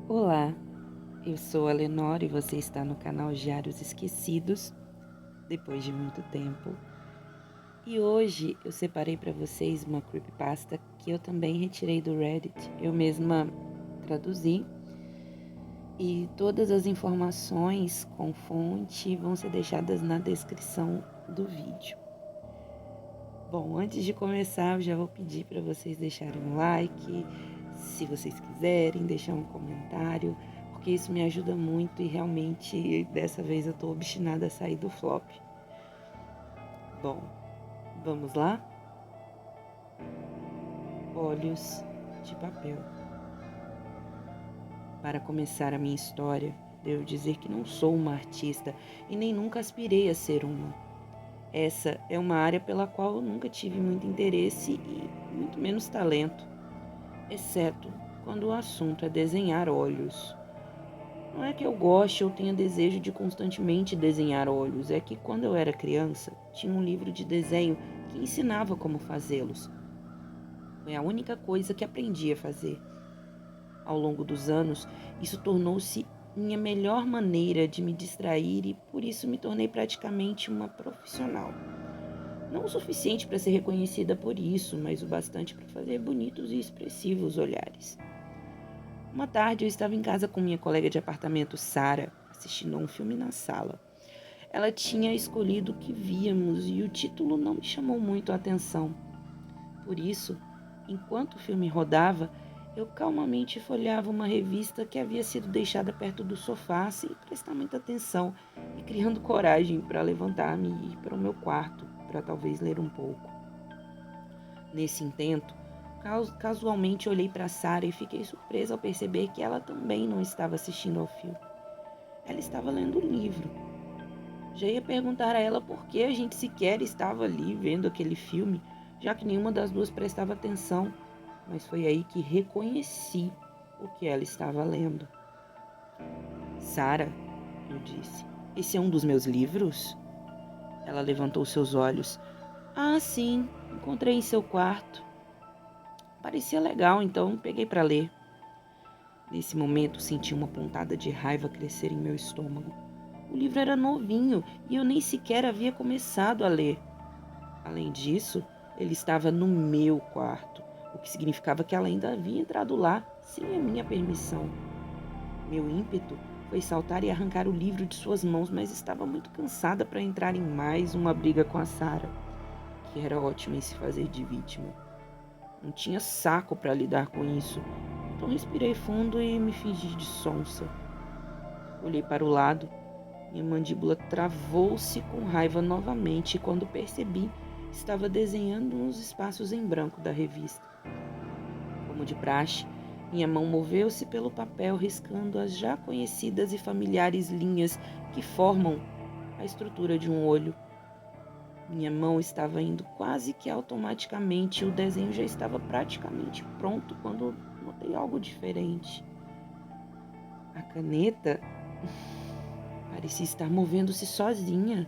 Olá, eu sou a Lenora e você está no canal Diários Esquecidos, depois de muito tempo. E hoje eu separei para vocês uma creepypasta que eu também retirei do Reddit. Eu mesma traduzi e todas as informações com fonte vão ser deixadas na descrição do vídeo. Bom, antes de começar, eu já vou pedir para vocês deixarem um like, se vocês quiserem, deixar um comentário, porque isso me ajuda muito e realmente dessa vez eu tô obstinada a sair do flop. Bom, vamos lá? Olhos de papel. Para começar a minha história, devo dizer que não sou uma artista e nem nunca aspirei a ser uma. Essa é uma área pela qual eu nunca tive muito interesse e muito menos talento, exceto quando o assunto é desenhar olhos. Não é que eu goste ou tenha desejo de constantemente desenhar olhos, é que quando eu era criança, tinha um livro de desenho que ensinava como fazê-los. Foi a única coisa que aprendi a fazer. Ao longo dos anos, isso tornou-se minha melhor maneira de me distrair e por isso me tornei praticamente uma profissional. Não o suficiente para ser reconhecida por isso, mas o bastante para fazer bonitos e expressivos olhares. Uma tarde eu estava em casa com minha colega de apartamento, Sara, assistindo a um filme na sala. Ela tinha escolhido o que víamos e o título não me chamou muito a atenção. Por isso, enquanto o filme rodava, eu calmamente folheava uma revista que havia sido deixada perto do sofá sem prestar muita atenção e criando coragem para levantar-me e ir para o meu quarto para talvez ler um pouco. Nesse intento, casualmente olhei para Sara e fiquei surpresa ao perceber que ela também não estava assistindo ao filme. Ela estava lendo o livro. Já ia perguntar a ela por que a gente sequer estava ali vendo aquele filme, já que nenhuma das duas prestava atenção, mas foi aí que reconheci o que ela estava lendo. Sara, eu disse, esse é um dos meus livros? Ela levantou seus olhos. Ah, sim, encontrei em seu quarto. Parecia legal, então peguei para ler. Nesse momento, senti uma pontada de raiva crescer em meu estômago. O livro era novinho e eu nem sequer havia começado a ler. Além disso, ele estava no meu quarto, o que significava que ela ainda havia entrado lá sem a minha permissão. Meu ímpeto foi saltar e arrancar o livro de suas mãos, mas estava muito cansada para entrar em mais uma briga com a Sara, que era ótima em se fazer de vítima. Não tinha saco para lidar com isso, então respirei fundo e me fingi de sonsa. Olhei para o lado. Minha mandíbula travou-se com raiva novamente e quando percebi, estava desenhando nos espaços em branco da revista. Como de praxe, minha mão moveu-se pelo papel, riscando as já conhecidas e familiares linhas que formam a estrutura de um olho. Minha mão estava indo quase que automaticamente e o desenho já estava praticamente pronto quando notei algo diferente. A caneta parecia estar movendo-se sozinha.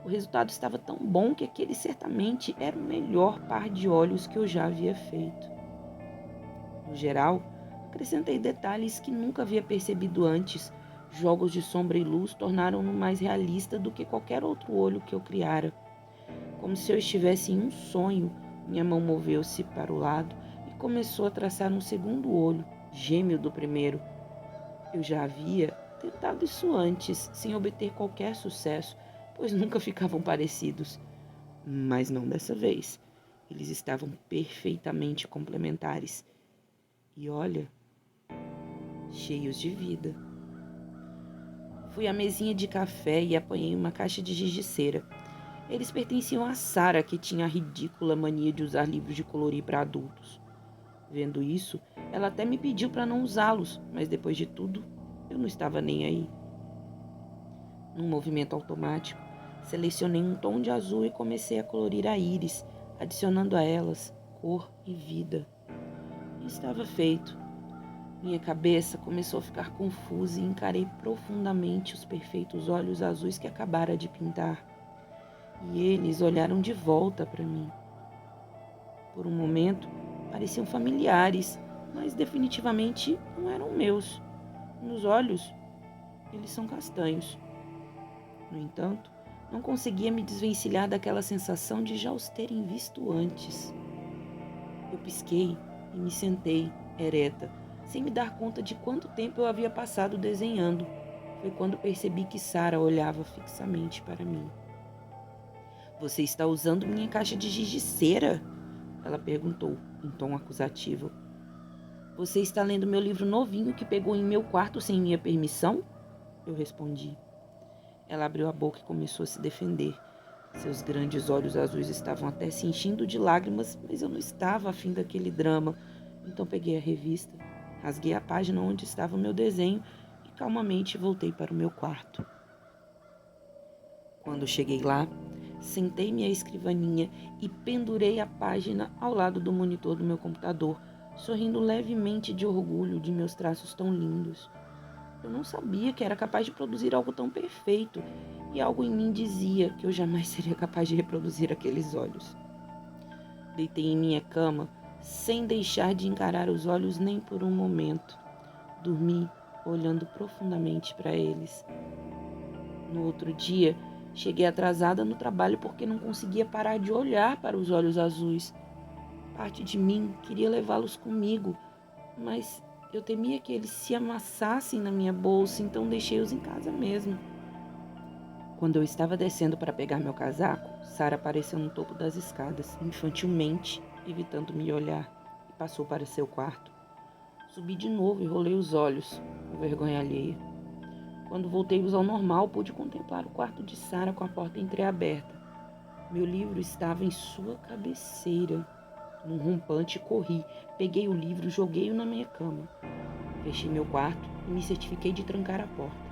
O resultado estava tão bom que aquele certamente era o melhor par de olhos que eu já havia feito. No geral, acrescentei detalhes que nunca havia percebido antes. Jogos de sombra e luz tornaram-no mais realista do que qualquer outro olho que eu criara. Como se eu estivesse em um sonho, minha mão moveu-se para o lado e começou a traçar um segundo olho, gêmeo do primeiro. Eu já havia tentado isso antes, sem obter qualquer sucesso, pois nunca ficavam parecidos. Mas não dessa vez. Eles estavam perfeitamente complementares. E olha, cheios de vida. Fui à mesinha de café e apanhei uma caixa de giz de cera. Eles pertenciam a Sara, que tinha a ridícula mania de usar livros de colorir para adultos. Vendo isso, ela até me pediu para não usá-los, mas depois de tudo, eu não estava nem aí. Num movimento automático, selecionei um tom de azul e comecei a colorir a íris, adicionando a elas cor e vida. E estava feito. Minha cabeça começou a ficar confusa e encarei profundamente os perfeitos olhos azuis que acabara de pintar. E eles olharam de volta para mim. Por um momento, pareciam familiares, mas definitivamente não eram meus. Meus olhos, eles são castanhos. No entanto, não conseguia me desvencilhar daquela sensação de já os terem visto antes. Eu pisquei e me sentei, ereta, sem me dar conta de quanto tempo eu havia passado desenhando. Foi quando percebi que Sara olhava fixamente para mim. Você está usando minha caixa de giz de cera? Ela perguntou, em tom acusativo. Você está lendo meu livro novinho que pegou em meu quarto sem minha permissão? Eu respondi. Ela abriu a boca e começou a se defender. Seus grandes olhos azuis estavam até se enchendo de lágrimas, mas eu não estava afim daquele drama. Então peguei a revista, rasguei a página onde estava o meu desenho e calmamente voltei para o meu quarto. Quando cheguei lá, sentei-me à escrivaninha e pendurei a página ao lado do monitor do meu computador, sorrindo levemente de orgulho de meus traços tão lindos. Eu não sabia que era capaz de produzir algo tão perfeito, e algo em mim dizia que eu jamais seria capaz de reproduzir aqueles olhos. Deitei em minha cama, sem deixar de encarar os olhos nem por um momento. Dormi, olhando profundamente para eles. No outro dia, cheguei atrasada no trabalho porque não conseguia parar de olhar para os olhos azuis. Parte de mim queria levá-los comigo, mas eu temia que eles se amassassem na minha bolsa, então deixei-os em casa mesmo. Quando eu estava descendo para pegar meu casaco, Sara apareceu no topo das escadas, infantilmente, evitando me olhar, e passou para seu quarto. Subi de novo e rolei os olhos, com vergonha alheia. Quando voltei-os ao normal, pude contemplar o quarto de Sara com a porta entreaberta. Meu livro estava em sua cabeceira. Num rompante, corri, peguei o livro, joguei-o na minha cama. Fechei meu quarto e me certifiquei de trancar a porta.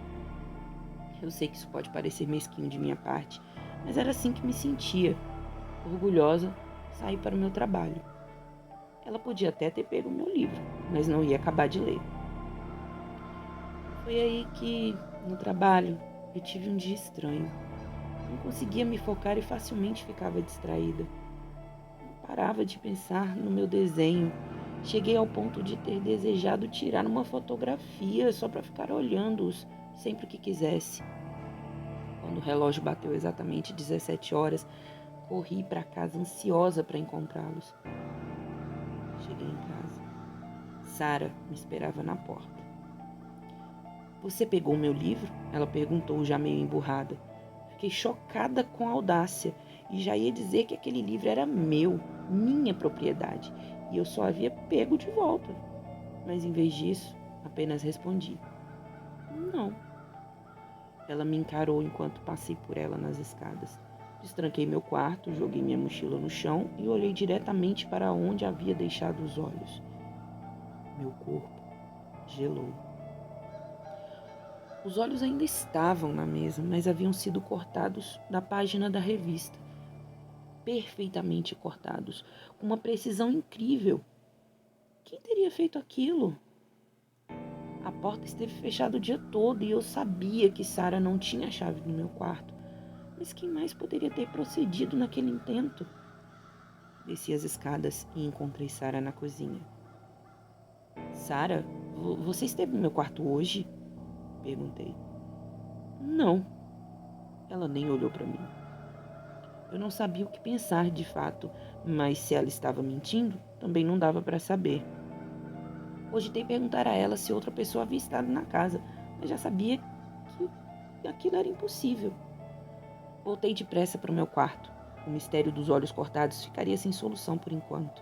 Eu sei que isso pode parecer mesquinho de minha parte, mas era assim que me sentia. Orgulhosa, saí para o meu trabalho. Ela podia até ter pego o meu livro, mas não ia acabar de ler. Foi aí que, no trabalho, eu tive um dia estranho. Não conseguia me focar e facilmente ficava distraída. Não parava de pensar no meu desenho. Cheguei ao ponto de ter desejado tirar uma fotografia só para ficar olhando-os sempre que quisesse. Quando o relógio bateu exatamente 17 horas, corri para casa ansiosa para encontrá-los. Cheguei em casa. Sara me esperava na porta. Você pegou meu livro? Ela perguntou, já meio emburrada. Fiquei chocada com a audácia e já ia dizer que aquele livro era meu, minha propriedade, e eu só havia pego de volta. Mas em vez disso, apenas respondi: não. Ela me encarou enquanto passei por ela nas escadas. Destranquei meu quarto, joguei minha mochila no chão e olhei diretamente para onde havia deixado os olhos. Meu corpo gelou. Os olhos ainda estavam na mesa, mas haviam sido cortados da página da revista. Perfeitamente cortados, com uma precisão incrível. Quem teria feito aquilo? A porta esteve fechada o dia todo e eu sabia que Sara não tinha a chave do meu quarto. Mas quem mais poderia ter procedido naquele intento? Desci as escadas e encontrei Sara na cozinha. Sara, você esteve no meu quarto hoje? Perguntei. Não. Ela nem olhou para mim. Eu não sabia o que pensar de fato, mas se ela estava mentindo, também não dava para saber. Cogitei perguntar a ela se outra pessoa havia estado na casa, mas já sabia que aquilo era impossível. Voltei depressa para o meu quarto. O mistério dos olhos cortados ficaria sem solução por enquanto.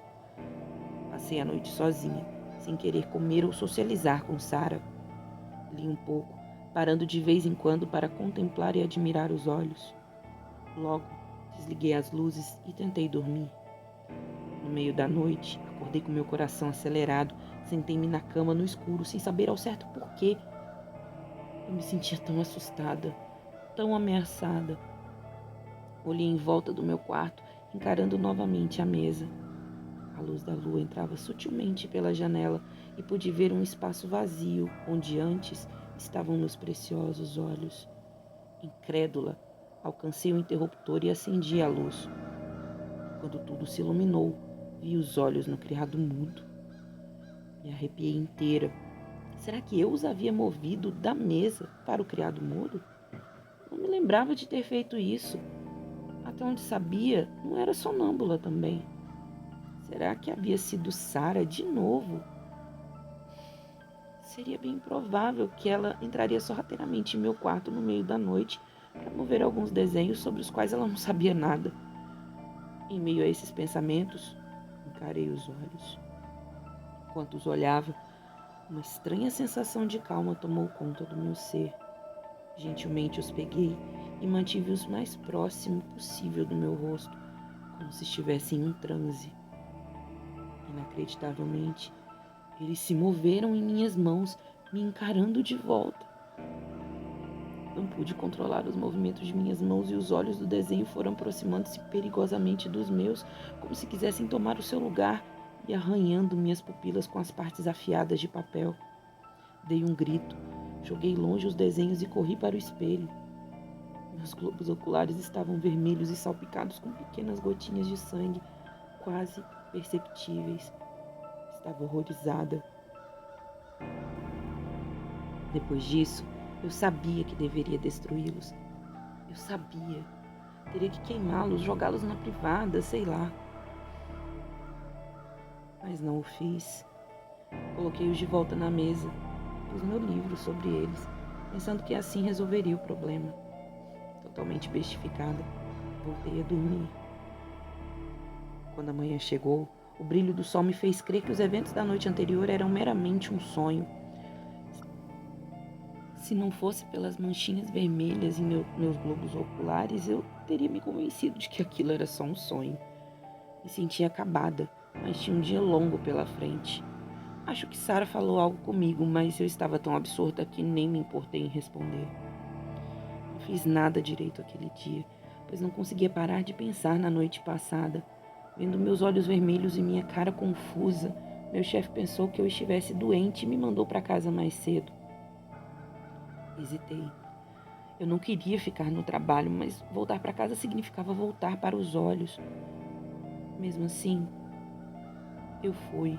Passei a noite sozinha, sem querer comer ou socializar com Sara. Li um pouco, parando de vez em quando para contemplar e admirar os olhos. Logo, desliguei as luzes e tentei dormir. No meio da noite, acordei com meu coração acelerado, sentei-me na cama no escuro, sem saber ao certo porquê. Eu me sentia tão assustada, tão ameaçada. Olhei em volta do meu quarto, encarando novamente a mesa. A luz da lua entrava sutilmente pela janela e pude ver um espaço vazio, onde antes estavam meus preciosos olhos. Incrédula, alcancei o interruptor e acendi a luz. Quando tudo se iluminou, vi os olhos no criado mudo. Me arrepiei inteira. Será que eu os havia movido da mesa para o criado mudo? Não me lembrava de ter feito isso. Até onde sabia, não era sonâmbula também. Será que havia sido Sara de novo? Seria bem provável que ela entraria sorrateiramente em meu quarto no meio da noite para mover alguns desenhos sobre os quais ela não sabia nada. Em meio a esses pensamentos, encarei os olhos. Enquanto os olhava, uma estranha sensação de calma tomou conta do meu ser. Gentilmente os peguei e mantive-os mais próximo possível do meu rosto, como se estivesse em um transe. Inacreditavelmente, eles se moveram em minhas mãos, me encarando de volta. Não pude controlar os movimentos de minhas mãos e os olhos do desenho foram aproximando-se perigosamente dos meus, como se quisessem tomar o seu lugar e arranhando minhas pupilas com as partes afiadas de papel. Dei um grito, joguei longe os desenhos e corri para o espelho. Meus globos oculares estavam vermelhos e salpicados com pequenas gotinhas de sangue, quase perceptíveis. Estava horrorizada. Depois disso, eu sabia que deveria destruí-los. Eu sabia. Teria que queimá-los, jogá-los na privada, sei lá. Mas não o fiz. Coloquei-os de volta na mesa. Pus meu livro sobre eles, pensando que assim resolveria o problema. Totalmente bestificada, voltei a dormir. Quando a manhã chegou, o brilho do sol me fez crer que os eventos da noite anterior eram meramente um sonho. Se não fosse pelas manchinhas vermelhas em meus globos oculares, eu teria me convencido de que aquilo era só um sonho. Me sentia acabada, mas tinha um dia longo pela frente. Acho que Sara falou algo comigo, mas eu estava tão absorta que nem me importei em responder. Não fiz nada direito aquele dia, pois não conseguia parar de pensar na noite passada. Vendo meus olhos vermelhos e minha cara confusa, meu chefe pensou que eu estivesse doente e me mandou para casa mais cedo. Hesitei. Eu não queria ficar no trabalho, mas voltar para casa significava voltar para os olhos. Mesmo assim, eu fui.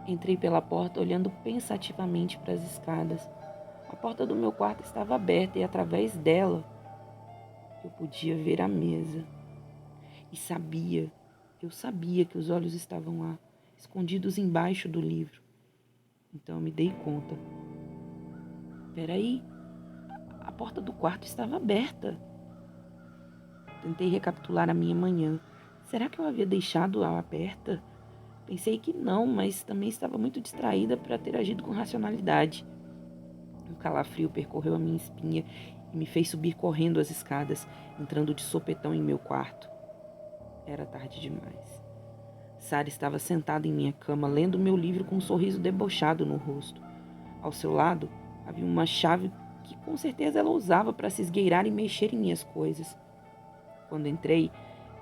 Entrei pela porta olhando pensativamente para as escadas. A porta do meu quarto estava aberta e através dela eu podia ver a mesa. E eu sabia que os olhos estavam lá, escondidos embaixo do livro. Então eu me dei conta. Peraí, a porta do quarto estava aberta. Tentei recapitular a minha manhã. Será que eu havia deixado-a aberta? Pensei que não, mas também estava muito distraída para ter agido com racionalidade. Um calafrio percorreu a minha espinha e me fez subir correndo as escadas, entrando de sopetão em meu quarto. Era tarde demais. Sara estava sentada em minha cama, lendo meu livro com um sorriso debochado no rosto. Ao seu lado, havia uma chave que com certeza ela usava para se esgueirar e mexer em minhas coisas. Quando entrei,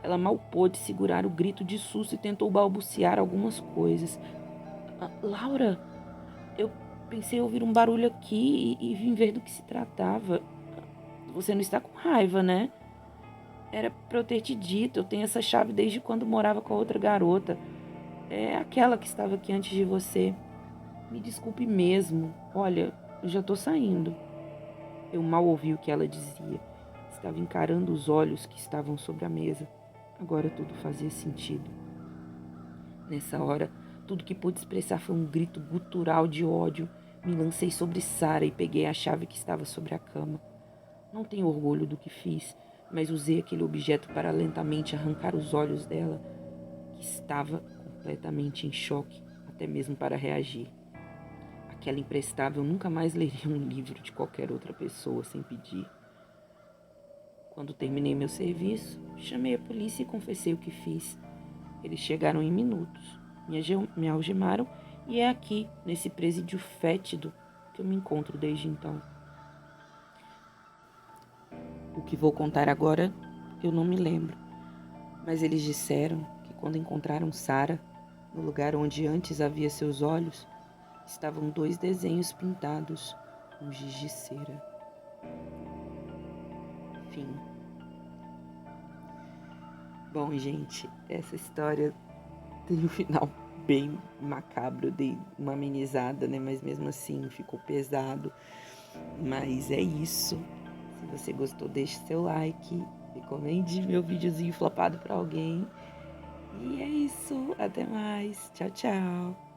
ela mal pôde segurar o grito de susto e tentou balbuciar algumas coisas. Laura, eu pensei ouvir um barulho aqui e vim ver do que se tratava. Você não está com raiva, né? Era para eu ter te dito, eu tenho essa chave desde quando morava com a outra garota. É aquela que estava aqui antes de você. Me desculpe mesmo. Olha, eu já estou saindo. Eu mal ouvi o que ela dizia. Estava encarando os olhos que estavam sobre a mesa. Agora tudo fazia sentido. Nessa hora, tudo que pude expressar foi um grito gutural de ódio. Me lancei sobre Sara e peguei a chave que estava sobre a cama. Não tenho orgulho do que fiz, mas usei aquele objeto para lentamente arrancar os olhos dela, que estava completamente em choque, até mesmo para reagir. Aquela imprestável nunca mais leria um livro de qualquer outra pessoa sem pedir. Quando terminei meu serviço, chamei a polícia e confessei o que fiz. Eles chegaram em minutos, me algemaram e é aqui, nesse presídio fétido, que eu me encontro desde então. O que vou contar agora, eu não me lembro, mas eles disseram que quando encontraram Sara, no lugar onde antes havia seus olhos, estavam 2 desenhos pintados com giz de cera. Fim. Bom, gente, essa história tem um final bem macabro, eu dei uma amenizada, né? Mas mesmo assim ficou pesado. Mas é isso. Se você gostou, deixe seu like, recomende meu videozinho flopado pra alguém. E é isso. Até mais. Tchau, tchau.